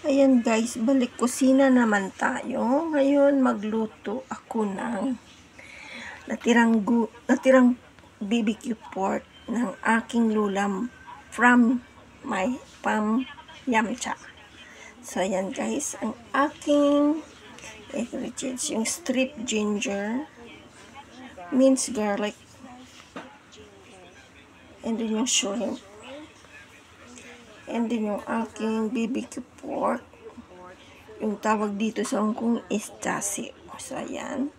Ayan guys, balik kusina naman tayo. Ngayon magluto ako ng natirang BBQ pork ng aking lulam from Yamcha. So ayan guys, ang aking ingredients, yung strip ginger, minced garlic, and then yung shrimp. And then yung aking BBQ pork, yung tawag dito sa Hong Kong is chasiu. So ayan.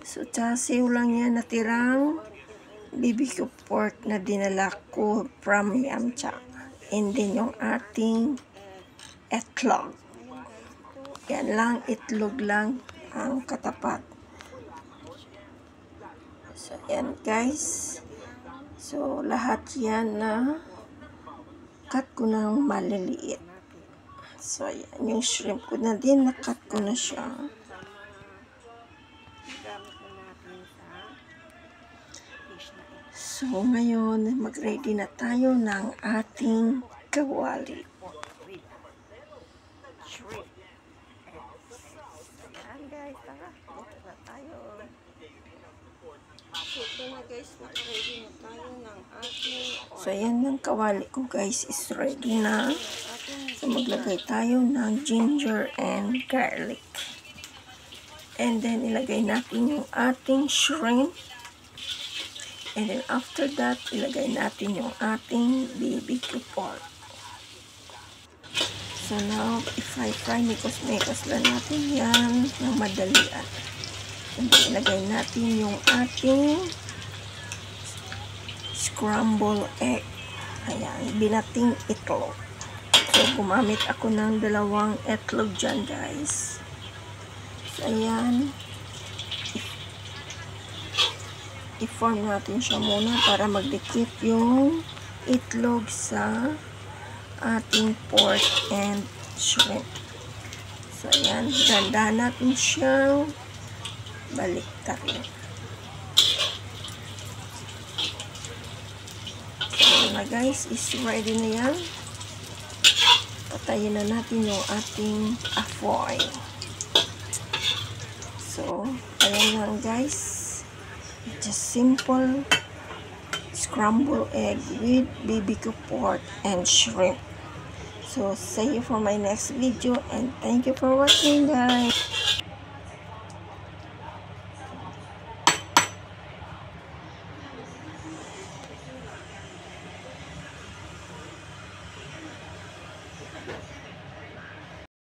So chasiu lang yan, natirang BBQ pork na dinala ko from Yamcha. And then yung ating itlog. Yan lang, itlog lang ang katapat. So ayan guys. So lahat yan na cut ko ng maliliit. So, ayan. Yung shrimp ko na din, na-cut ko na siya. So, ngayon, mag-ready na tayo ng ating kawali. Ayan guys, tara. Dito na tayo. So, ito na guys, mag-ready na tayo ng ating oil. So, ayan yung kawali ko guys, is ready na. So, maglagay tayo ng ginger and garlic. And then, ilagay natin yung ating shrimp. And then, after that, ilagay natin yung ating BBQ pork. So, now, i-fry mikos-mikos lang natin yan ng madalian. And then, ilagay natin yung ating scrambled egg. Ayan, binating itlog. So, gumamit ako ng 2 itlog dyan, guys. So, ayan. I-form natin siya muna para magdikit yung itlog sa ating pork and shrimp. So, ayan. Dandahan natin siyang baliktarin. So, ayan na guys. Is ready na yan. Patayin na natin yung ating apoy. So, ayan lang guys. Just simple scrambled egg with BBQ pork and shrimp. So, see you for my next video and thank you for watching guys.